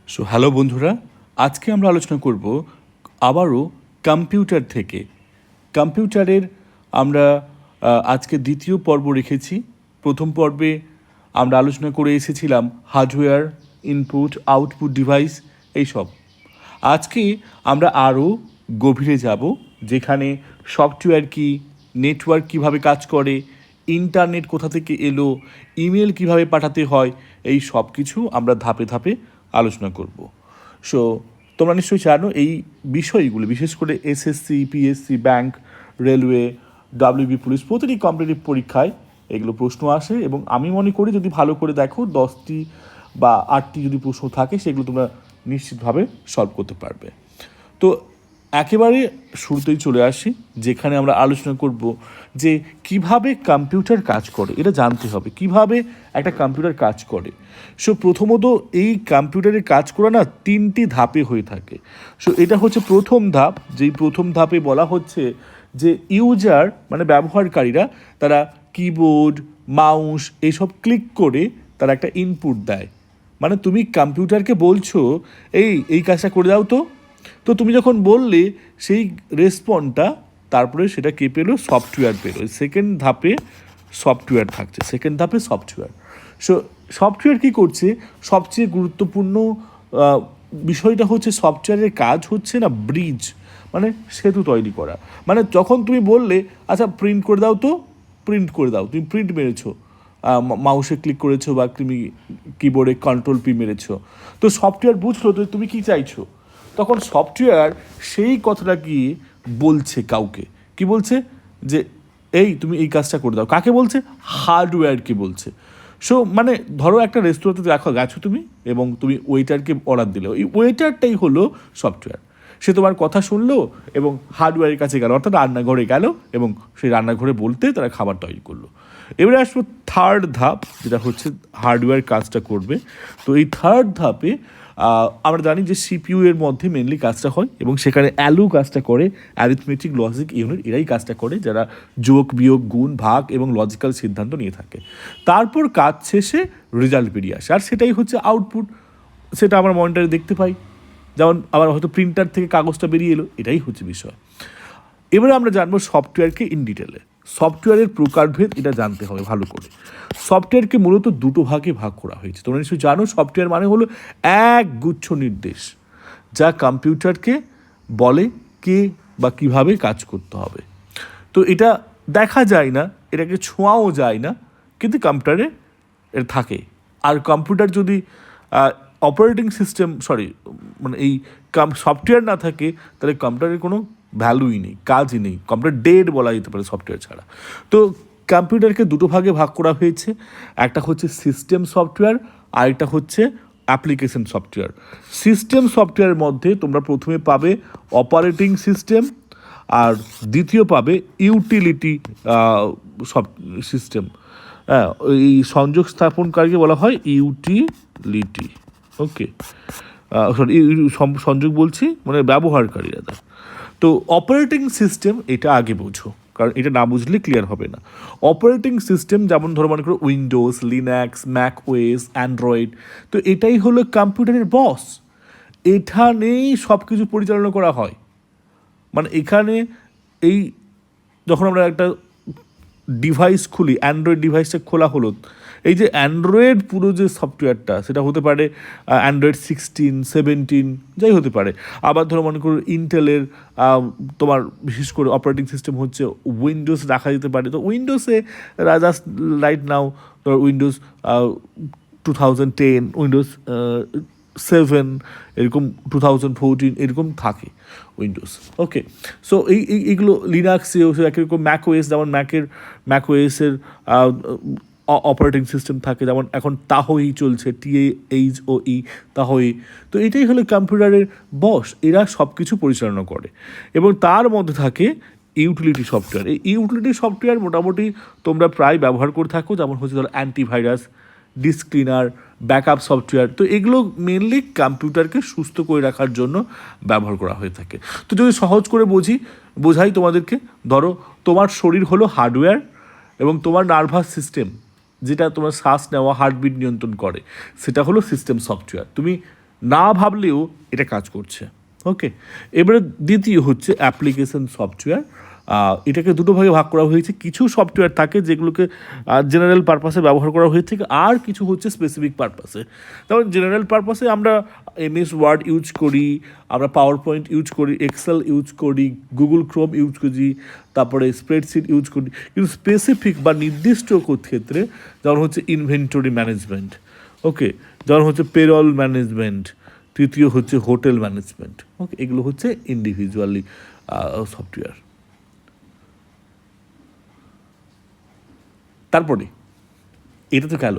Hello বন্ধুরা, আজকে আমরা আলোচনা করব আবারও কম্পিউটার থেকে। কম্পিউটারের আমরা আজকে দ্বিতীয় পর্ব রেখেছি। প্রথম পর্বে আমরা আলোচনা করে এসেছিলাম হার্ডওয়্যার, ইনপুট, আউটপুট ডিভাইস এইসব। আজকে আমরা আরও গভীরে যাব, যেখানে সফটওয়্যার কি, নেটওয়ার্ক কিভাবে কাজ করে, ইন্টারনেট কোথা থেকে এলো, ইমেল কিভাবে পাঠাতে হয়, এই সব কিছু আমরা ধাপে ধাপে আলোচনা করব। সো তোমরা নিশ্চয়ই জানো এই বিষয়গুলো, বিশেষ করে SSC, PSC, bank, railway, WB police, প্রতিটি কম্পিটিটিভ পরীক্ষায় এগুলো প্রশ্ন আসে এবং আমি মনে করি যদি ভালো করে দেখো 10টি বা 8টি যদি প্রশ্ন থাকে সেগুলো তোমরা নিশ্চিতভাবে সলভ করতে পারবে। তো একেবারে শুরুতেই চলে আসি, যেখানে আমরা আলোচনা করব যে কিভাবে কম্পিউটার কাজ করে। এটা জানতে হবে কিভাবে একটা কম্পিউটার কাজ করে। সো প্রথমত এই কম্পিউটারের কাজ করা না 3টি ধাপে হয়ে থাকে। সো এটা হচ্ছে প্রথম ধাপ, যেই প্রথম ধাপে বলা হচ্ছে যে ইউজার মানে ব্যবহারকারীরা তারা কিবোর্ড, মাউস এইসব ক্লিক করে তারা একটা ইনপুট দেয়। মানে তুমি কম্পিউটারকে বলছো এই কাজটা করে দাও, তো তুমি যখন বললে সেই রেসপন্সটা, তারপরে সেটা কে পেলো, সফটওয়্যার পেলো। সেকেন্ড ধাপে সফটওয়্যার থাকছে, সেকেন্ড ধাপে সফটওয়্যার। সো সফটওয়্যার কী করছে, সবচেয়ে গুরুত্বপূর্ণ বিষয়টা হচ্ছে সফটওয়্যারের কাজ হচ্ছে না ব্রিজ, মানে সেতু তৈরি করা। মানে যখন তুমি বললে আচ্ছা প্রিন্ট করে দাও, তো প্রিন্ট করে দাও, তুমি প্রিন্ট মেরেছো, মাউসে ক্লিক করেছো বা তুমি কিবোর্ডে কন্ট্রোল পি মেরেছো, তো সফটওয়্যার বুঝলো তো তুমি কী চাইছো। তখন সফটওয়্যার সেই কথাটা গিয়ে বলছে কাউকে, কি বলছে, যে এই তুমি এই কাজটা করে দাও। কাকে বলছে? হার্ডওয়্যারকে বলছে। সো মানে ধরো একটা রেস্তোরাঁতে গেছো তুমি এবং তুমি ওয়েটারকে অর্ডার দিলে, ওই ওয়েটারটাই হলো সফটওয়্যার। সে তোমার কথা শুনলো এবং হার্ডওয়্যারের কাছে গেল, অর্থাৎ রান্নাঘরে গেল এবং সেই রান্নাঘরে বলতে তারা খাবার তৈরি করলো। এবারে আসবো থার্ড ধাপ, যেটা হচ্ছে হার্ডওয়্যার কাজটা করবে। তো এই থার্ড ধাপে আমরা জানি যে সিপিইউ এর মধ্যে মেনলি কাজটা হয় এবং সেখানে অ্যালু কাজটা করে, অ্যারিথমেটিক লজিক ইউনিট, এরাই কাজটা করে যারা যোগ, বিয়োগ, গুণ, ভাগ এবং লজিক্যাল সিদ্ধান্ত নিয়ে থাকে। তারপর কাজ শেষে রেজাল্ট বেরিয়ে আসে, আর সেটাই হচ্ছে আউটপুট। সেটা আমরা মনিটরে দেখতে পাই, যেমন আবার হয়তো প্রিন্টার থেকে কাগজটা বেরিয়ে এলো, এটাই হচ্ছে বিষয়। এবারে আমরা জানবো সফটওয়্যারকে ইন ডিটেলে। সফটওয়্যারের প্রকারভেদ এটা জানতে হবে ভালো করে। সফটওয়্যারকে মূলত দুটো ভাগে ভাগ করা হয়েছে। তোমরা নিশ্চয়ই জানো সফটওয়্যার মানে হলো এক গুচ্ছ নির্দেশ যা কম্পিউটারকে বলে কে বা কিভাবে কাজ করতে হবে। তো এটা দেখা যায় না, এটাকে ছোঁয়াও যায় না, কিন্তু কম্পিউটারে এটা থাকে। আর কম্পিউটার যদি অপারেটিং সিস্টেম মানে এই সফটওয়্যার না থাকে, তাহলে কম্পিউটারের কোনো ভ্যালুই নেই, কাজই নেই, কম্পিউটার ডেড বলা যেতে পারে সফটওয়্যার ছাড়া। তো কম্পিউটারকে দুটো ভাগে ভাগ করা হয়েছে, একটা হচ্ছে সিস্টেম সফটওয়্যার আর একটা হচ্ছে অ্যাপ্লিকেশন সফটওয়্যার। সিস্টেম সফটওয়্যারের মধ্যে তোমরা প্রথমে পাবে অপারেটিং সিস্টেম আর দ্বিতীয় পাবে ইউটিলিটি সিস্টেম। হ্যাঁ, এই সংযোগ স্থাপনকারীকে বলা হয় ইউটিলিটি। ওকে, সংযোগ বলছি মানে ব্যবহারকারীরা। তো অপারেটিং সিস্টেম এটা আগে বোঝো, কারণ এটা না বুঝলে ক্লিয়ার হবে না। অপারেটিং সিস্টেম যেমন ধরো মনে করো Windows, Linux, Mac OS, Android, তো এটাই হলো কম্পিউটারের বস। এখানেই সব কিছু পরিচালনা করা হয়। মানে এখানে এই যখন আমরা একটা ডিভাইস খুলি, অ্যান্ড্রয়েড ডিভাইসটা খোলা হলো, এই যে অ্যান্ড্রয়েড পুরো যে সফটওয়্যারটা, সেটা হতে পারে অ্যান্ড্রয়েড 16, 17 যাই হতে পারে। আবার ধরো মনে করো ইন্টেলের তোমার বিশেষ করে অপারেটিং সিস্টেম হচ্ছে উইন্ডোজ রাখা যেতে পারে। তো উইন্ডোজে জাস্ট রাইট নাও ধরো উইন্ডোজ 2010, উইন্ডোজ 7, এরকম 2014 এরকম থাকে উইন্ডোজ। ওকে, সো এইগুলো লিনাক্সেও একরকম ম্যাক ওএস, যেমন ম্যাক ওএসের অপারেটিং সিস্টেম থাকে, যেমন এখন তাহোই চলছে, TAHOE, তাহোই। তো এটাই হলো কম্পিউটারের বস, এরা সব কিছু পরিচালনা করে। এবং তার মধ্যে থাকে ইউটিলিটি সফটওয়্যার। এই ইউটিলিটি সফটওয়্যার মোটামুটি তোমরা প্রায় ব্যবহার করে থাকো, যেমন হচ্ছে ধরো antivirus, disk cleaner, backup software. তো এগুলো মেনলি কম্পিউটারকে সুস্থ করে রাখার জন্য ব্যবহার করা হয়ে থাকে। তো যদি সহজ করে বোঝাই তোমাদেরকে, ধরো তোমার শরীর হলো হার্ডওয়্যার এবং তোমার নার্ভাস সিস্টেম, যেটা তোমার শ্বাস নেওয়া, হার্টবিট নিয়ন্ত্রণ করে, সেটা হলো সিস্টেম সফটওয়্যার। তুমি না ভাবলেও এটা কাজ করছে। ওকে, এবারে দ্বিতীয় হচ্ছে অ্যাপ্লিকেশন সফটওয়্যার। এটাকে দুটো ভাগে ভাগ করা হয়েছে। কিছু সফটওয়্যার থাকে যেগুলোকে জেনারেল পারপাসে ব্যবহার করা হয়ে থাকে, আর কিছু হচ্ছে স্পেসিফিক পারপাসে। যেমন জেনারেল পারপাসে আমরা এমএস ওয়ার্ড ইউজ করি, আমরা পাওয়ার পয়েন্ট ইউজ করি, এক্সেল ইউজ করি, গুগল ক্রোম ইউজ করি, তারপরে স্প্রেডশিট ইউজ করি। কিন্তু স্পেসিফিক বা নির্দিষ্ট ক্ষেত্রে যেমন হচ্ছে ইনভেন্টরি ম্যানেজমেন্ট, ওকে, যেমন হচ্ছে পেরল ম্যানেজমেন্ট, তৃতীয় হচ্ছে হোটেল ম্যানেজমেন্ট, ওকে, এগুলো হচ্ছে ইন্ডিভিজুয়ালি সফটওয়্যার। তারপরে এটা তো গেল,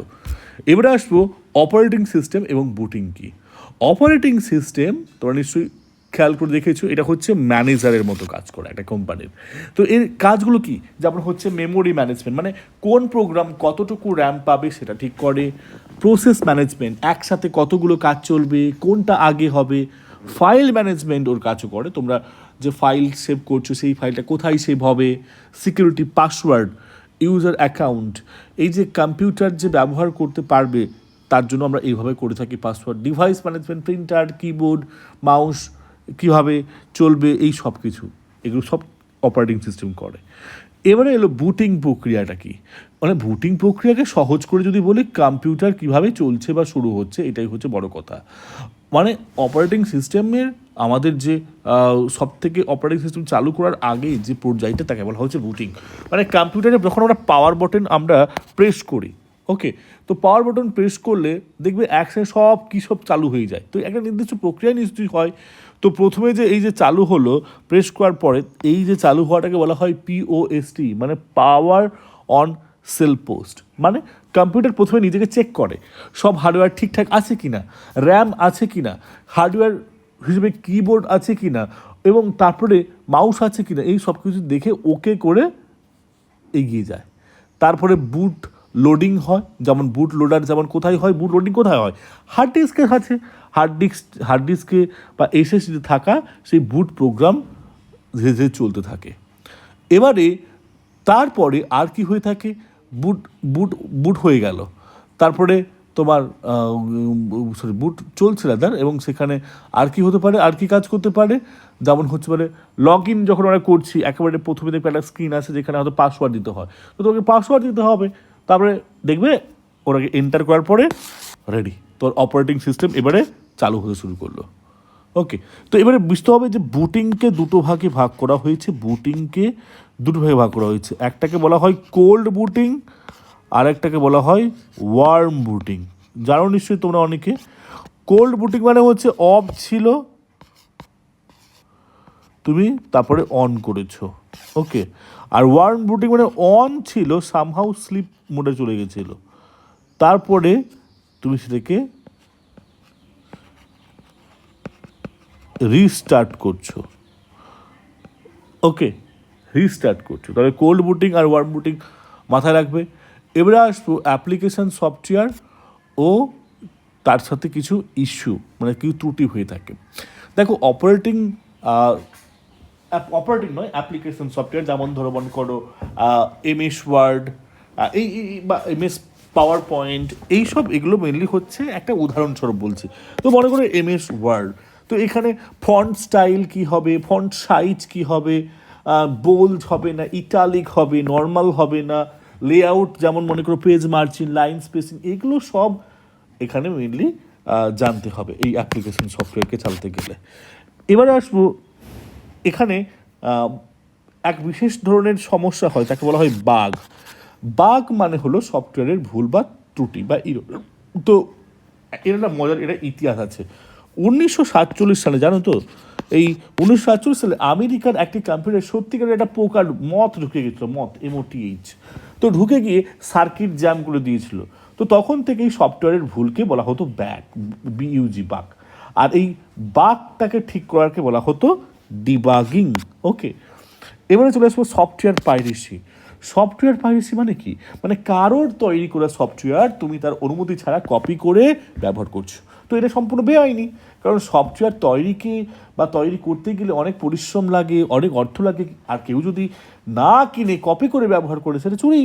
এবারে আসবো অপারেটিং সিস্টেম এবং বুটিং কি। অপারেটিং সিস্টেম তোমরা নিশ্চয়ই খেয়াল করে দেখেছো, এটা হচ্ছে ম্যানেজারের মতো কাজ করে একটা কোম্পানির। তো এর কাজগুলো কি, যেমন হচ্ছে মেমোরি ম্যানেজমেন্ট, মানে কোন প্রোগ্রাম কতটুকু র্যাম পাবে সেটা ঠিক করে। প্রসেস ম্যানেজমেন্ট, একসাথে কতগুলো কাজ চলবে, কোনটা আগে হবে। ফাইল ম্যানেজমেন্ট ওর কাজও করে, তোমরা যে ফাইল সেভ করছো সেই ফাইলটা কোথায় সেভ হবে। সিকিউরিটি, পাসওয়ার্ড, ইউজার অ্যাকাউন্ট, এই যে কম্পিউটার যে ব্যবহার করতে পারবে তার জন্য আমরা এইভাবে করে থাকি password. Device management, printer, keyboard, mouse কীভাবে চলবে, এই সব কিছু, এগুলো সব অপারেটিং সিস্টেম করে। এবারে এলো বুটিং প্রক্রিয়াটা কি। মানে বুটিং প্রক্রিয়াকে সহজ করে যদি বলি, কম্পিউটার কিভাবে চলছে বা শুরু হচ্ছে, এটাই হচ্ছে বড় কথা। মানে অপারেটিং সিস্টেমের আমাদের যে সব থেকে অপারেটিং সিস্টেম চালু করার আগে যে পর্যায়টা তাকে বলা হচ্ছে বুটিং। মানে কম্পিউটারে যখন আমরা পাওয়ার বাটন আমরা প্রেস করি, ওকে, তো পাওয়ার বাটন প্রেস করলে দেখবে একসাথে সব চালু হয়ে যায়। তো একটা নির্দিষ্ট প্রক্রিয়া নিশ্চয়ই হয়। তো প্রথমে যে এই যে চালু হলো, প্রেস করার পরে এই যে চালু হওয়াটাকে বলা হয় পিওএসটি, মানে পাওয়ার অন সেল পোস্ট। মানে কম্পিউটার প্রথমে নিজেকে চেক করে সব হার্ডওয়্যার ঠিকঠাক আছে কি না, র্যাম আছে কি না, হার্ডওয়্যার হিসেবে কিবোর্ড আছে কি না, এবং তারপরে মাউস আছে কি না, এই সব কিছু দেখে ওকে করে এগিয়ে যায়। তারপরে বুট লোডিং হয়, যেমন বুট লোডার যেমন কোথায় হয়, বুট লোডিং কোথায় হয়, হার্ড ডিস্কে আছে। হার্ড ডিস্কে বা এসএসডিতে থাকা সেই বুট প্রোগ্রাম ধীরে ধীরে চলতে থাকে। এবারে তারপরে আর কি হয়ে থাকে, বুট বুট বুট হয়ে গেল, তারপরে তোমার বুট চলছে রাদার, এবং সেখানে আর কি হতে পারে, আর কি কাজ করতে পারে, যেমন হচ্ছে পারে লগ ইন যখন আমরা করছি, একেবারে প্রথমে দেখবে একটা স্ক্রিন আছে যেখানে হয়তো পাসওয়ার্ড দিতে হয়, তো তোমাকে পাসওয়ার্ড দিতে হবে। তারপরে দেখবে ওটাকে এন্টার করার পরে রেডি, তোর অপারেটিং সিস্টেম এবারে চালু হতে শুরু করলো। ওকে, তো এবারে বুঝতে হবে যে বুটিংকে দুটো ভাগে ভাগ করা হয়েছে। একটাকে বলা হয় কোল্ড বুটিং, আর একটাকে বলা হয় ওয়ার্ম বুটিং। জানো নিশ্চয়ই তোমরা অনেকে। কোল্ড বুটিং মানে হচ্ছে অফ ছিল, তুমি তারপরে অন করেছো, ওকে। আর ওয়ার্ম বুটিং মানে অন ছিল, সামহাউ স্লিপ মোডে চলে গেছিল, তারপরে তুমি সেটাকে রিস্টার্ট করছো, ওকে, তাহলে কোল্ড বুটিং আর ওয়ার্ম বুটিং মাথায় রাখবে। এবারে আসবো অ্যাপ্লিকেশন সফটওয়্যার ও তার সাথে কিছু ইস্যু, মানে কিছু ত্রুটি হয়ে থাকে। দেখো অপারেটিং নয়, অ্যাপ্লিকেশন সফটওয়্যার, যেমন ধরো মনে করো এমএস ওয়ার্ড, বা এমএস পাওয়ার পয়েন্ট, এইসব, এগুলো মেনলি হচ্ছে একটা উদাহরণস্বরূপ বলছি। তো মনে করো এমএস ওয়ার্ড, তো এখানে ফন্ট স্টাইল কি হবে, ফন্ট সাইজ কি হবে, বোল্ড হবে না ইটালিক হবে, নর্মাল হবে না, লেআউট, যেমন মনে করো পেজ মার্জিন, লাইন স্পেসিং, এগুলো সব এখানে মেনলি জানতে হবে এই অ্যাপ্লিকেশন সফটওয়্যারকে চালাতে গেলে। এবারে আসবো, এখানে এক বিশেষ ধরনের সমস্যা হয়, তাকে বলা হয় বাগ মানে হলো সফটওয়্যারের ভুল বা ত্রুটি বা ইরর। তো এর একটা মজার এটা ইতিহাস আছে। 1947 সালে, জানো তো, এই 1947 সালে আমেরিকার একটি কম্পিউটার সত্যিকারের একটা পোকার মথ ঢুকে গেছিলো, MOTH। তো ঢুকে গিয়ে সার্কিট জ্যাম করে দিয়েছিল। তো তখন থেকেই সফটওয়্যারের ভুলকে বলা হতো বাগ। আর এই বাগটাকে ঠিক করারকে বলা হতো ডিবাগিং, ওকে। এবারে চলে আসবো সফটওয়্যার পাইরেসি মানে কি, মানে কারোর তৈরি করা সফটওয়্যার তুমি তার অনুমতি ছাড়া কপি করে ব্যবহার করছো। তো এটা সম্পূর্ণ বেআইনি, কারণ সফটওয়্যার তৈরি করতে গেলে অনেক পরিশ্রম লাগে, অনেক অর্থ লাগে, আর কেউ যদি না কিনে কপি করে ব্যবহার করে সেটা চুরি।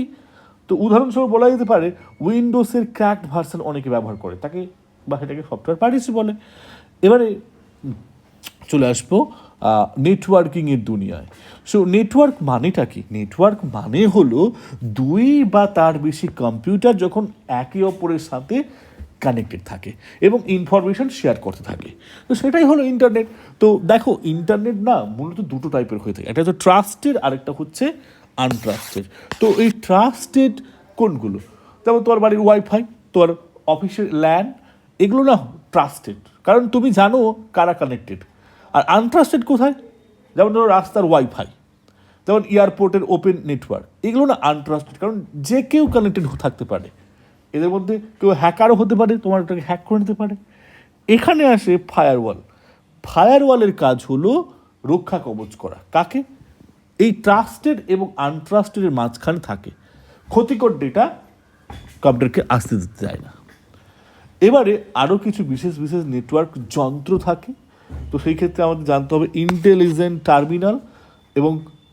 তো উদাহরণস্বরূপ বলা যেতে পারে উইন্ডোজের ক্র্যাকড ভার্সন অনেকে ব্যবহার করে, তাকে বা সেটাকে সফটওয়্যার পাইরেসি বলে। এবারে চলে আসবো নেটওয়ার্কিংয়ের দুনিয়ায়। সো নেটওয়ার্ক মানেটা কি? নেটওয়ার্ক মানে হলো দুই বা তার বেশি কম্পিউটার যখন একে অপরের সাথে কানেক্টেড থাকে এবং ইনফরমেশন শেয়ার করতে থাকে, তো সেটাই হলো ইন্টারনেট। তো দেখো, ইন্টারনেট না মূলত দুটো টাইপের হয়ে থাকে, একটা হচ্ছে ট্রাস্টেড, আরেকটা হচ্ছে আনট্রাস্টেড। তো এই ট্রাস্টেড কোনগুলো? যেমন তোমার বাড়ির ওয়াইফাই, তোমার অফিসের ল্যান, এগুলো না ট্রাস্টেড, কারণ তুমি জানো কারা কানেক্টেড। আর আনট্রাস্টেড কোথায়? যেমন ধরো রাস্তার ওয়াইফাই, যেমন এয়ারপোর্টের ওপেন নেটওয়ার্ক, এগুলো না আনট্রাস্টেড, কারণ যে কেউ কানেক্টেড থাকতে পারে। এদের মধ্যে কেউ হ্যাকারও হতে পারে, তোমার ওটাকে হ্যাক করে নিতে পারে। এখানে আসে ফায়ারওয়াল। ফায়ারওয়ালের কাজ হলো রক্ষা কবচ করা। কাকে? এই ট্রাস্টেড এবং আনট্রাস্টেডের মাঝখানে থাকে, ক্ষতিকর ডেটা কম্পিউটারকে আসতে দিতে যায় না। এবারে আরও কিছু বিশেষ বিশেষ নেটওয়ার্ক যন্ত্র থাকে। তো সেই ক্ষেত্রে আমাদের জানতে হবে ইন্টেলিজেন্ট টার্মিনাল এবং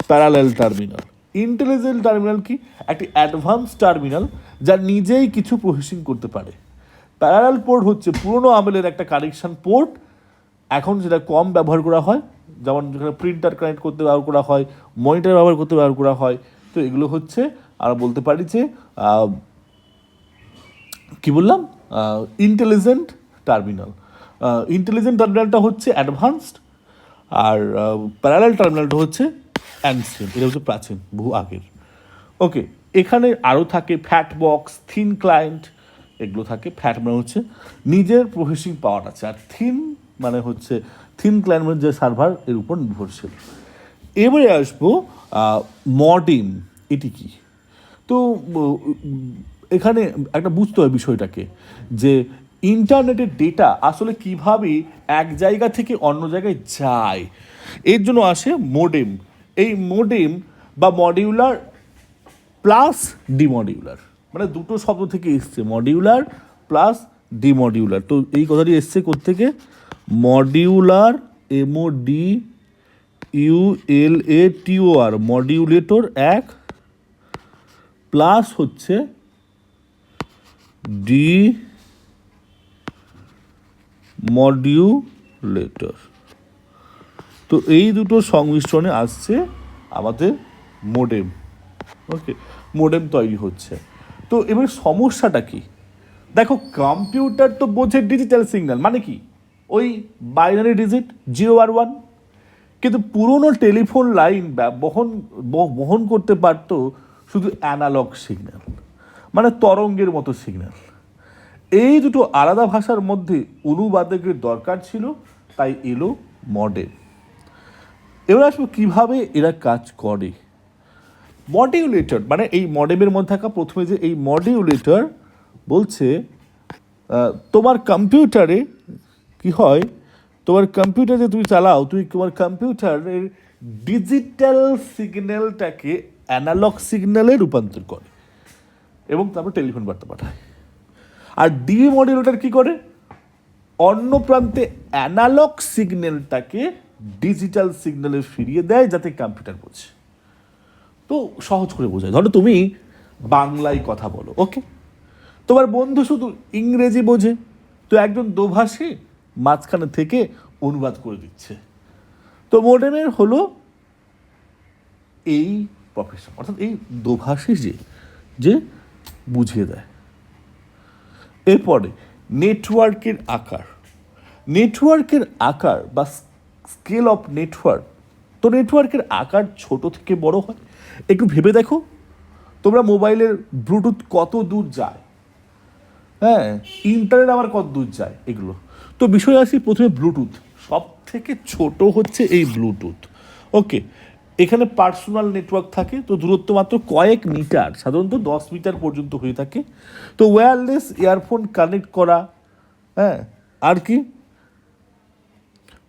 প্যারালেল টার্মিনাল। ইন্টেলিজেন্ট টার্মিনাল কি? একটি অ্যাডভান্স টার্মিনাল যা নিজেই কিছু প্রসেসিং করতে পারে। প্যারালেল পোর্ট হচ্ছে পুরনো আমলের একটা কানেকশন পোর্ট, এখন যেটা কম ব্যবহার করা হয়, যেমন যেখানে প্রিন্টার কানেক্ট করতে ব্যবহার করা হয়, মনিটর ব্যবহার করতে ব্যবহার করা হয়। তো এগুলো হচ্ছে, আমরা বলতে পারি যে কি বললাম, ইন্টেলিজেন্ট টার্মিনাল। ইন্টেলিজেন্ট টার্মিনালটা হচ্ছে অ্যাডভান্সড, আর প্যারালেল টার্মিনালটা হচ্ছে অ্যানসিয়েন্ট, এটা হচ্ছে প্রাচীন, বহু আগের। ওকে, এখানে আরও থাকে ফ্যাট বক্স, থিন ক্লায়েন্ট, এগুলো থাকে। ফ্যাট মানে হচ্ছে নিজের প্রসেসিং পাওয়ার আছে, আর থিন মানে হচ্ছে থিন ক্লায়েন্ট মানে যে সার্ভার এর উপর নির্ভরশীল। এবারে আসবো মডেম। এটি কি? তো এখানে একটা বুঝতে হবে বিষয়টাকে, যে ইন্টারনেটের ডেটা আসলে কিভাবে এক জায়গা থেকে অন্য জায়গায় যায়, এর জন্য আসে মোডেম। এই মোডেম বা মডিউলার প্লাস ডিমডিউলার, মানে দুটো শব্দ থেকে এসছে, মডিউলার প্লাস ডিমডিউলার। তো এই কথাটি এসছে কোত্থেকে? মডিউলার, MODULATOR, মডিউলেটর এক, প্লাস হচ্ছে ডি মডিউলেটর। তো এই দুটো সংমিশ্রণে আসছে আমাদের মোডেম। ওকে, মোডেম তৈরি হচ্ছে। তো এবার সমস্যাটা কি? দেখো, কম্পিউটার তো বোঝে ডিজিটাল সিগন্যাল, মানে কি ওই বাইনারি ডিজিট 0 আর 1, কিন্তু পুরনো টেলিফোন লাইন বহন করতে পারতো শুধু অ্যানালগ সিগন্যাল, মানে তরঙ্গের মতো সিগন্যাল। এই দুটো আলাদা ভাষার মধ্যে অনুবাদকের দরকার ছিল, তাই এলো মডেম। এবার আসবো কীভাবে এরা কাজ করে। মডিউলেটর মানে এই মডেমের মধ্যে থাকা প্রথমে যে এই মডিউলেটর বলছে, তোমার কম্পিউটারে কি হয়, তোমার কম্পিউটার যে তুমি চালাও, তোমার কম্পিউটারের ডিজিটাল সিগন্যালটাকে অ্যানালগ সিগন্যালে রূপান্তর করে এবং তারপর টেলিফোন বার্তা পাঠায়। আর ডিমডিউলেটর কি করে? অন্য প্রান্তে অ্যানালগ সিগন্যালটাকে ডিজিটাল সিগন্যালে ফিরিয়ে দেয়, যাতে কম্পিউটার বোঝে। তো সহজ করে বোঝায়, ধরো তুমি বাংলায় কথা বলো, ওকে, তোমার বন্ধু শুধু ইংরেজি বোঝে, তো একজন দোভাষী মাঝখানে থেকে অনুবাদ করে দিচ্ছে। তো মোডেমের হলো এই প্রফেশন, অর্থাৎ এই দোভাষী যে বুঝিয়ে দেয়। এরপরে নেটওয়ার্কের আকার। নেটওয়ার্কের আকার বা স্কেল অফ নেটওয়ার্ক। তো নেটওয়ার্কের আকার ছোট থেকে বড় হয়। একটু ভেবে দেখো, তোমরা মোবাইলের ব্লুটুথ কত দূর যায়, হ্যাঁ, ইন্টারনেট আবার কত দূর যায়, এগুলো। তো বিষয় আসি প্রথমে ব্লুটুথ। সব থেকে ছোট হচ্ছে এই ব্লুটুথ। ওকে, এখানে পার্সোনাল নেটওয়ার্ক থাকে, তো দূরত্ব মাত্র কয়েক মিটার, সাধারণত 10 মিটার পর্যন্ত হয়ে থাকে। তো ওয়্যারলেস ইয়ারফোন কানেক্ট করা, হ্যাঁ, আর কি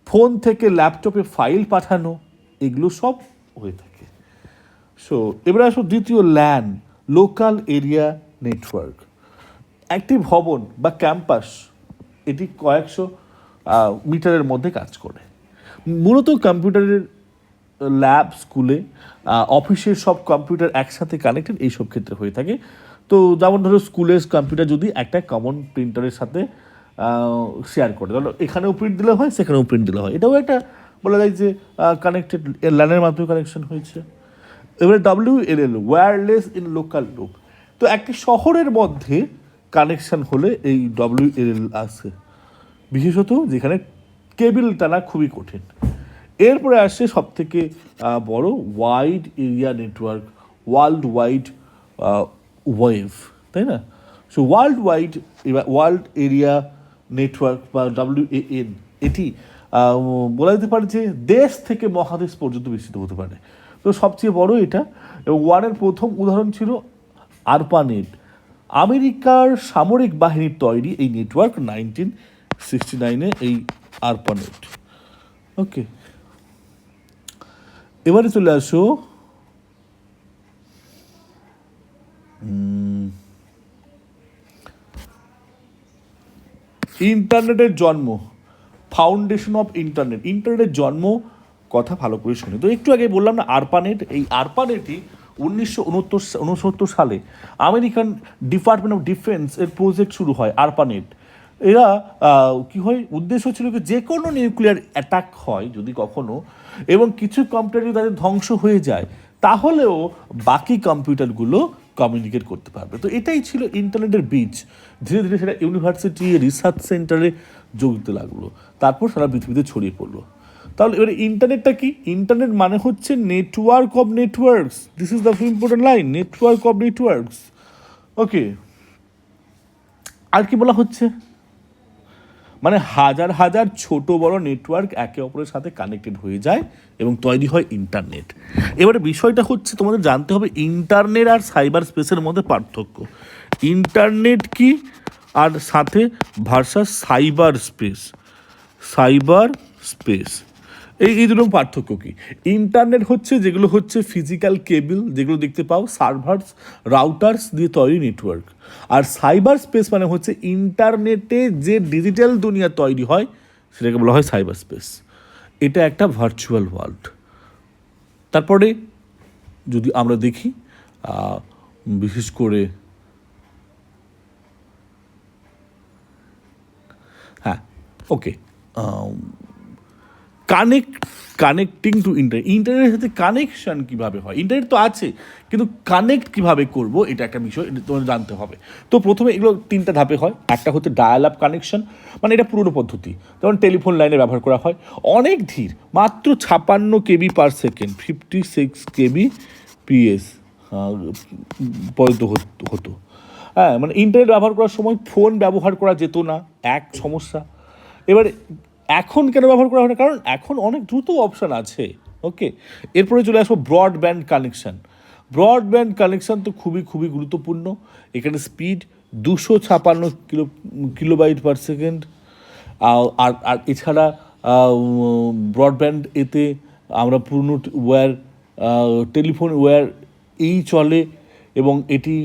ফোন থেকে ল্যাপটপে ফাইল পাঠানো, এগুলো সব হয়ে থাকে। সো এবার আসো দ্বিতীয়, ল্যান, লোকাল এরিয়া নেটওয়ার্ক। একটি ভবন বা ক্যাম্পাস, এটি কয়েকশো মিটারের মধ্যে কাজ করে। মূলত কম্পিউটারের ল্যাব, স্কুলে, অফিসের সব কম্পিউটার একসাথে কানেক্টেড, এইসব ক্ষেত্রে হয়ে থাকে। তো যেমন ধরো স্কুলের কম্পিউটার যদি একটা কমন প্রিন্টারের সাথে শেয়ার করে, ধরো এখানেও প্রিন্ট দিলে হয়, সেখানেও প্রিন্ট দিলে হয়, এটাও একটা বলা যায় যে কানেক্টেড ল্যানের মাধ্যমে কানেকশন হয়েছে। এবারে WLL, wireless in local loop. তো একটি শহরের মধ্যে কানেকশন হলে এই WLL আসে, বিশেষত যেখানে কেবিল টানা খুবই কঠিন। এরপরে আসছে সব থেকে বড় wide area network, world wide wave, তাই না? সো ওয়ার্ল্ড এরিয়া নেটওয়ার্ক বা WAN, এটি বলা যেতে পারে যে দেশ থেকে মহাদেশ পর্যন্ত বিস্তৃত হতে পারে। তো সবচেয়ে বড় এটা, এবং ওয়ানের প্রথম উদাহরণ ছিল আরপানেট, আমেরিকার সামরিক বাহিনীর তৈরি এই নেটওয়ার্ক 1969-এ, এই আরপানেট। ওকে, এবারে চলে আসো ইন্টারনেটের জন্ম, ফাউন্ডেশন অফ ইন্টারনেট। ইন্টারনেটের জন্ম কথা ভালো করে শুনি। তো একটু আগে বললাম না আরপানেট, এই আরপানেটই 1969 সালে আমেরিকান ডিপার্টমেন্ট অফ ডিফেন্স এর প্রজেক্ট শুরু হয় আরপানেট। এরা কি হয়, উদ্দেশ্য ছিল কি যে কোনো নিউক্লিয়ার অ্যাটাক হয় যদি কখনো, এবং কিছু কম্পিউটার যদি তাদের ধ্বংস হয়ে যায়, তাহলেও বাকি কম্পিউটারগুলো কমিউনিকেট করতে পারবে। তো এটাই ছিল ইন্টারনেটের বীজ। ধীরে ধীরে সেটা ইউনিভার্সিটি রিসার্চ সেন্টারে যোগ দিতে লাগলো, তারপর সারা পৃথিবীতে ছড়িয়ে পড়লো। তাহলে এবারে ইন্টারনেটটা কি? ইন্টারনেট মানে হচ্ছে network of networks. This is the important line, network of networks. Okay, আর কি বলা হচ্ছে, মানে হাজার হাজার ছোট বড় নেটওয়ার্ক একে অপরের সাথে কানেক্টেড হয়ে যায় এবং তৈরি হয় ইন্টারনেট। এবারে বিষয়টা হচ্ছে তোমাদের জানতে হবে ইন্টারনেট আর সাইবার স্পেসের মধ্যে পার্থক্য। ইন্টারনেট কি, আর সাথে versus cyber space. Cyber space, এই দুটো পার্থক্য কি? ইন্টারনেট হচ্ছে যেগুলো হচ্ছে ফিজিক্যাল কেবল, যেগুলো দেখতে পাও, সার্ভার্স রাউটার্স দিয়ে তৈরি নেটওয়ার্ক। আর সাইবার স্পেস মানে হচ্ছে ইন্টারনেটে যে ডিজিটাল দুনিয়া তৈরি হয় সেটাকে বলা হয় সাইবার স্পেস। এটা একটা ভার্চুয়াল ওয়ার্ল্ড। তারপরে যদি আমরা দেখি বিশেষ করে, হ্যাঁ, ওকে, কানেক্টিং টু ইন্টারনেটের সাথে কানেকশন কীভাবে হয়? ইন্টারনেট তো আছে, কিন্তু কানেক্ট কীভাবে করব এটা একটা বিষয়, এটা তোমার জানতে হবে। তো প্রথমে এগুলো 3টা ধাপে হয়। একটা হচ্ছে ডায়াল আপ কানেকশন, মানে এটা পুরনো পদ্ধতি, যেমন টেলিফোন লাইনে ব্যবহার করা হয়, অনেক ধীর, মাত্র 56 KB পার সেকেন্ড, 56 kbps পর্যন্ত হতো। হ্যাঁ, মানে ইন্টারনেট ব্যবহার করার সময় ফোন ব্যবহার করা যেত না, এক সমস্যা। এবারে এখন কেন ব্যবহার করা হয় না? কারণ এখন অনেক দ্রুত অপশান আছে। ওকে, এরপরে চলে আসবো ব্রডব্যান্ড কানেকশান। ব্রডব্যান্ড কানেকশান তো খুবই খুবই গুরুত্বপূর্ণ। এখানে স্পিড 256 কিলোবাইট পার সেকেন্ড। আর আর এছাড়া ব্রডব্যান্ড এতে আমরা পুরনো ওয়্যার, টেলিফোন ওয়্যার এই চলে, এবং এটি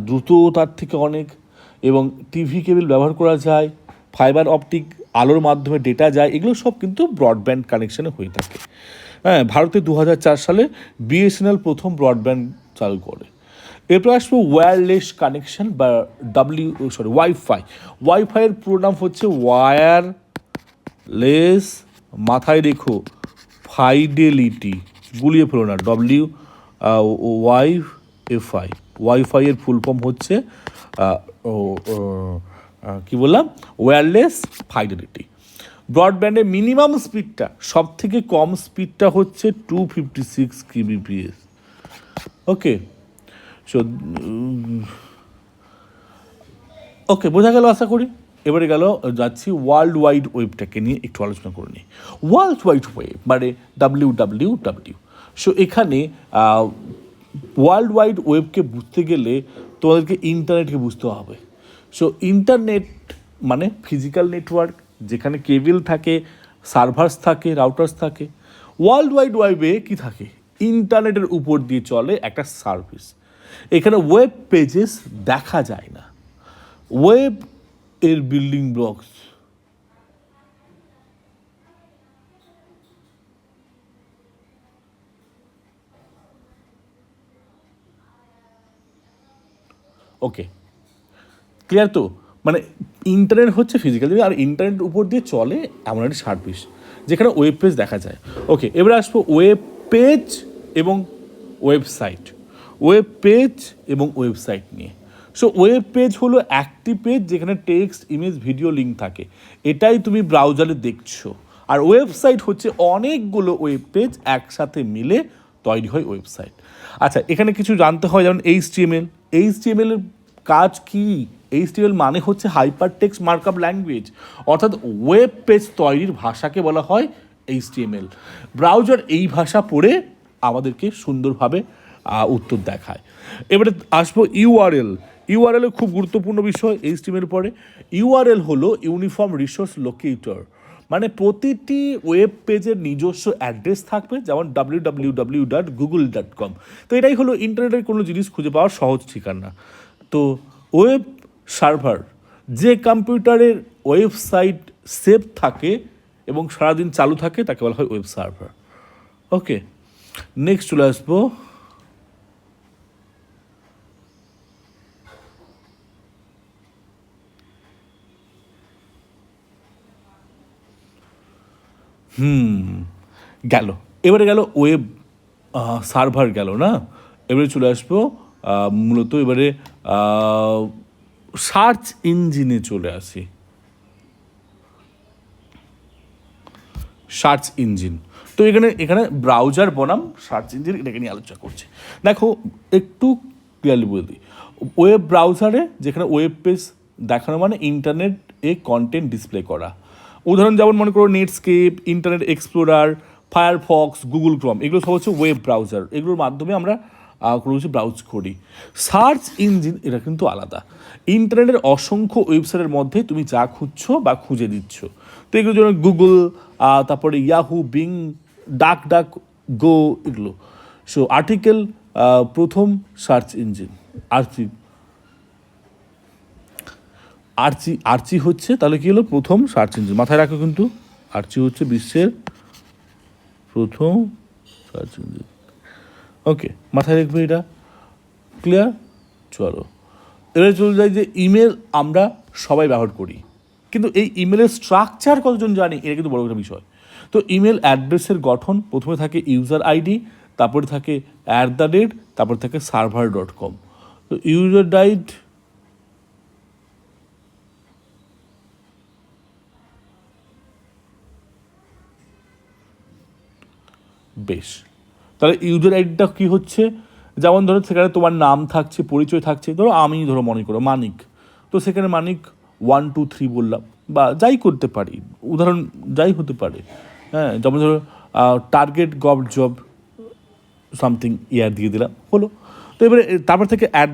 দ্রুত তার থেকে অনেক, এবং টিভি কেবল ব্যবহার করা যায়, ফাইবার অপটিক আলোর মাধ্যমে ডেটা যায়, এগুলো সব কিন্তু ব্রডব্যান্ড কানেকশানে হয়ে থাকে। হ্যাঁ, ভারতে 2004 সালে BSNL প্রথম ব্রডব্যান্ড চালু করে। এরপর আসবো ওয়্যারলেস কানেকশন বা ওয়াইফাই। ওয়াইফাইয়ের পুরো নাম হচ্ছে ওয়্যারলেস, মাথায় রেখো, ফাইডেলিটি, গুলিয়ে ফেলো না, WYFI। ওয়াইফাইয়ের ফুল ফর্ম হচ্ছে কি বললাম, ওয়্যারলেস ফাইডেলিটি। ব্রডব্যান্ডের মিনিমাম স্পিডটা, সব থেকে কম স্পিডটা হচ্ছে 256 kbps। ওকে, সো ওকে, বোঝা গেল আশা করি। এবারে যাচ্ছি ওয়ার্ল্ড ওয়াইড ওয়েবটাকে নিয়ে একটু আলোচনা করে নিই। ওয়ার্ল্ড ওয়াইড ওয়েব মানে WWW। সো এখানে ওয়ার্ল্ড ওয়াইড ওয়েবকে বুঝতে গেলে তোমাদেরকে ইন্টারনেটকে বুঝতে হবে। সো ইন্টারনেট মানে ফিজিক্যাল নেটওয়ার্ক, যেখানে কেবল থাকে, সার্ভার্স থাকে, রাউটার্স থাকে। ওয়ার্ল্ড ওয়াইড ওয়েবে কী থাকে? ইন্টারনেটের উপর দিয়ে চলে একটা সার্ভিস। এখানে ওয়েব পেজেস দেখা যায় না, ওয়েব এর বিল্ডিং ব্লকস। ওকে, ক্লিয়ার তো? মানে ইন্টারনেট হচ্ছে ফিজিক্যাল, আর ইন্টারনেট উপর দিয়ে চলে এমন একটা সার্ভিস যেখানে ওয়েব পেজ দেখা যায়। ওকে, এবারে আসবো ওয়েব পেজ এবং ওয়েবসাইট। ওয়েব পেজ এবং ওয়েবসাইট নিয়ে। সো ওয়েব পেজ হলো একটি পেজ যেখানে টেক্সট, ইমেজ, ভিডিও, লিঙ্ক থাকে, এটাই তুমি ব্রাউজারে দেখছো। আর ওয়েবসাইট হচ্ছে অনেকগুলো ওয়েব পেজ একসাথে মিলে তৈরি হয় ওয়েবসাইট। আচ্ছা, এখানে কিছু জানতে হয়, যেমন এইচটিএমএল। এইচটিএমএল এর কাজ কি? এইচটিএমএল মানে হচ্ছে হাইপার টেক্সট মার্কআপ ল্যাঙ্গুয়েজ, অর্থাৎ ওয়েব পেজ তৈরির ভাষাকে বলা হয় এইচটিএমএল। ব্রাউজার এই ভাষা পড়ে আমাদেরকে সুন্দরভাবে উত্তর দেখায়। এবারে আসবো ইউআরএল। ইউআরএল খুব গুরুত্বপূর্ণ বিষয় এইচটিএমএল পরে। ইউআরএল হলো ইউনিফর্ম রিসোর্স লোকেটর, মানে প্রতিটি ওয়েব পেজের নিজস্ব অ্যাড্রেস থাকবে, যেমন www.google.com। তো এটাই হলো ইন্টারনেটের কোনো জিনিস খুঁজে পাওয়ার সহজ ঠিকানা। তো ওয়েব সার্ভার, যে কম্পিউটারের ওয়েবসাইট সেভ থাকে এবং সারাদিন চালু থাকে, তাকে বলা হয় ওয়েব সার্ভার। ওকে, নেক্সট চলে আসবো গেল, এবারে গেল ওয়েব সার্ভার গেল না। এবারে চলে আসবো মূলত এবারে সার্চ ইঞ্জিনে চলে আসি। সার্চ ইঞ্জিন, তো এখানে এখানে ব্রাউজার বনাম সার্চ ইঞ্জিন এটাকে নিয়ে আলোচনা করছে। দেখো একটু ক্লিয়ারলি বলে দিই, ওয়েব ব্রাউজারে যেখানে ওয়েব পেজ দেখানো মানে ইন্টারনেট এ কন্টেন্ট ডিসপ্লে করা। উদাহরণ যেমন মনে করো Netscape, internet explorer, Firefox, Google Chrome, এগুলো সব হচ্ছে ওয়েব ব্রাউজার, এগুলোর মাধ্যমে আমরা কোনো কিছু ব্রাউজ করি। সার্চ ইঞ্জিন এটা কিন্তু আলাদা, ইন্টারনেটের অসংখ্য ওয়েবসাইটের মধ্যে তুমি যা খুঁজছো বা খুঁজে দিচ্ছ। তো এগুলো যেমন গুগল, তারপরে ইয়াহু, বিং, ডাক ডাক গো, এগুলো। সো আর্টিকেল প্রথম সার্চ ইঞ্জিন। আর্চি আর্চি আর্চি হচ্ছে তাহলে কী হলো, প্রথম সার্চ ইঞ্জিন, মাথায় রাখো কিন্তু। আর্চি হচ্ছে বিশ্বের প্রথম সার্চ ইঞ্জিন। ওকে, মাথায় রাখবে এটা, ক্লিয়ার? চলো এবারে চলে যাই যে ইমেল আমরা সবাই ব্যবহার করি, কিন্তু এই ইমেলের স্ট্রাকচার কতজন জানি, এটা কিন্তু বড় একটা বিষয়। তো ইমেল অ্যাড্রেসের গঠন, প্রথমে থাকে ইউজার আইডি, তারপরে থাকে @, তারপরে থাকে server.com। তো ইউজার আইড বেশ, তাহলে ইউজার আইডিটা কী হচ্ছে, যেমন ধরো সেখানে তোমার নাম থাকছে, পরিচয় থাকছে, ধরো আমি ধরো মনে করো মানিক, তো সেখানে মানিক 1 2 3 বললাম, বা যাই করতে পারি, উদাহরণ যাই হতে পারে। হ্যাঁ, যেমন ধরো টার্গেট গভ জব সামথিং ইয়ার দিয়ে দিলাম, হলো। তো এবারে তারপর থেকে অ্যাট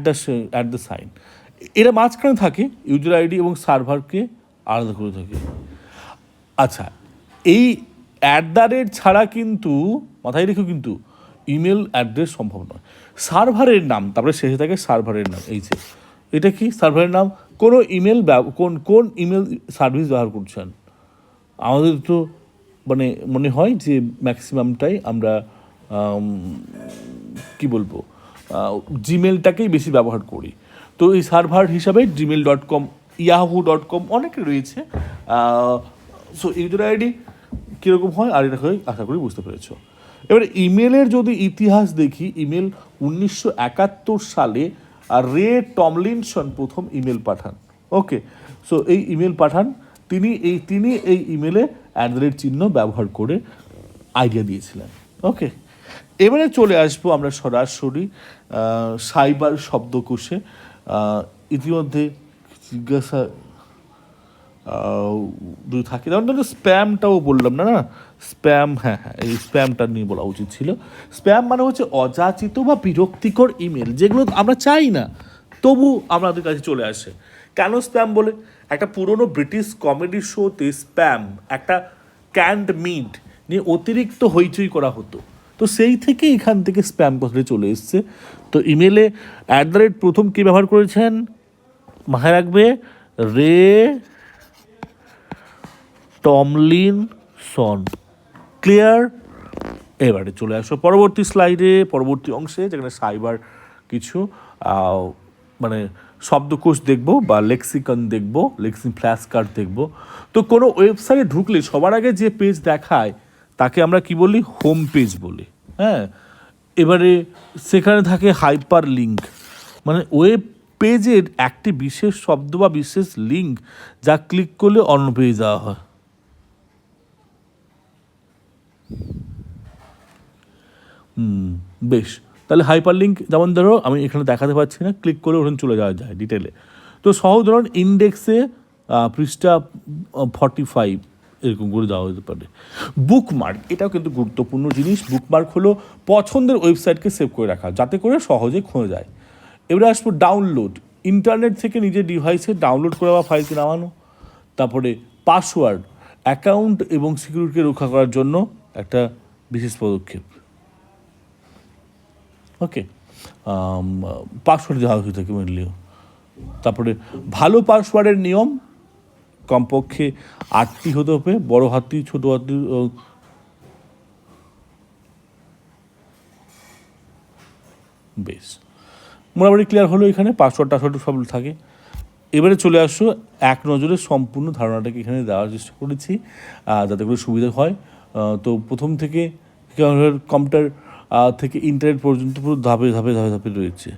দ্য সাইন, এরা মাঝখানে থাকে ইউজার আইডি এবং সার্ভারকে আলাদা করে থাকে। আচ্ছা, এই ছাড়া কিন্তু মাথায় রেখো কিন্তু ইমেল অ্যাড্রেস সম্ভব নয়। সার্ভারের নাম, তারপরে শেষে থাকে সার্ভারের নাম, এই যে এটা কি সার্ভারের নাম, কোনো ইমেল কোন ইমেল সার্ভিস ব্যবহার করছেন। আমাদের তো মানে মনে হয় যে ম্যাক্সিমামটাই আমরা কি বলবো, জিমেলটাকেই বেশি ব্যবহার করি। তো এই সার্ভার হিসাবে gmail.com, yahoo.com অনেকে রয়েছে। সো ইউজার আইডি কীরকম হয় আর এটা হয় আশা করি বুঝতে পেরেছ। এবারে ইমেলের যদি ইতিহাস দেখি, ইমেল 1971 সালে রে টমলিনসন প্রথম ইমেল পাঠান। ওকে, সো এই ইমেল পাঠান, তিনি এই ইমেলে চিহ্ন ব্যবহার করে আইডিয়া দিয়েছিলেন। ওকে, এবারে চলে আসবো আমরা সরাসরি সাইবার শব্দকোষে। ইতিমধ্যে জিজ্ঞাসা থাকে, যেমন ধরো স্প্যামটাও বললাম না, স্প্যাম, হ্যাঁ হ্যাঁ, এই স্প্যামটা নিয়ে বলা উচিত ছিল। স্প্যাম মানে হচ্ছে অযাচিত বা বিরক্তিকর ইমেল, যেগুলো আমরা চাই না তবু আমাদের কাছে চলে আসে। কেন স্প্যাম বলে? একটা পুরনো ব্রিটিশ কমেডি শোতে স্প্যাম, একটা ক্যান্ড মিট নিয়ে অতিরিক্ত হইচই করা হতো, তো সেই থেকে এখান থেকে স্প্যাম কথাটা চলে এসছে। তো ইমেলে প্রথম কী ব্যবহার করেছেন মাথায় রাখবে, রে টমলিনসন। ক্লিয়ার? এবারে চলে আসো পরবর্তী স্লাইডে, পরবর্তী অংশে, যেখানে সাইবার কিছু মানে শব্দকোষ দেখব বা লেক্সিকন দেখব, ফ্ল্যাশ কার্ড দেখব। তো কোনো ওয়েবসাইটে ঢুকলে সবার আগে যে পেজ দেখায় তাকে আমরা কি বলি? হোম পেজ বলি। হ্যাঁ, এবারে সেখানে থাকে হাইপার লিঙ্ক, মানে ওয়েব পেজের একটি বিশেষ শব্দ বা বিশেষ লিঙ্ক যা ক্লিক করলে অন্য পেজে যাওয়া হয়। বেশ, তাহলে হাইপার লিঙ্ক যেমন ধরো আমি এখানে দেখাতে পাচ্ছি না, ক্লিক করে ওখানে চলে যাওয়া যায় ডিটেলে। তো সহজ ধরুন ইন্ডেক্সে পৃষ্ঠা 45 এরকম করে যাওয়া যেতে পারে। বুকমার্ক, এটাও কিন্তু গুরুত্বপূর্ণ জিনিস। বুকমার্ক হলো পছন্দের ওয়েবসাইটকে সেভ করে রাখা, যাতে করে সহজে খোঁজা যায়। এবারে আসবো ডাউনলোড, ইন্টারনেট থেকে নিজের ডিভাইসে ডাউনলোড করে বা ফাইলকে নামানো। তারপরে পাসওয়ার্ড, অ্যাকাউন্ট এবং সিকিউরিটিকে রক্ষা করার জন্য একটা বিশেষ পদক্ষেপ। ওকে, পাসওয়ার্ড দেওয়া হয়ে থাকে মেনলিও। তারপরে ভালো পাসওয়ার্ডের নিয়ম কমপক্ষে 8টি হতে হবে, বড় হাতি ছোট হাতি। বেশ, মোটামুটি ক্লিয়ার হলো। এখানে পাসওয়ার্ড টাসওয়ার্ড সব থাকে। এবারে চলে আসো এক নজরে সম্পূর্ণ ধারণাটাকে এখানে দেওয়ার চেষ্টা করেছি যাতে করে সুবিধা হয়। তো প্রথম থেকে কম্পিউটার থেকে ইন্টারনেট পর্যন্ত পুরো ধাপে ধাপে ধাপে ধাপে রয়েছে।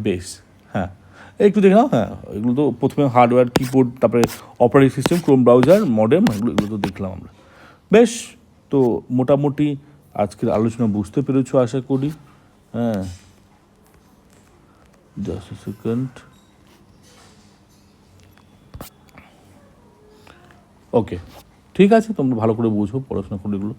বেশ, হ্যাঁ একটু দেখে নাও। হ্যাঁ, এগুলো তো প্রথমে হার্ডওয়্যার, কিবোর্ড, তারপরে operating system, Chrome browser, modem, এগুলো তো দেখলাম আমরা। বেশ, তো মোটামুটি আজকের আলোচনা বুঝতে পেরেছো আশা করি। হ্যাঁ, জাস্ট সেকেন্ড। ওকে, ঠিক আছে, তোমরা ভালো করে বুঝো, পড়াশোনা করে এগুলো।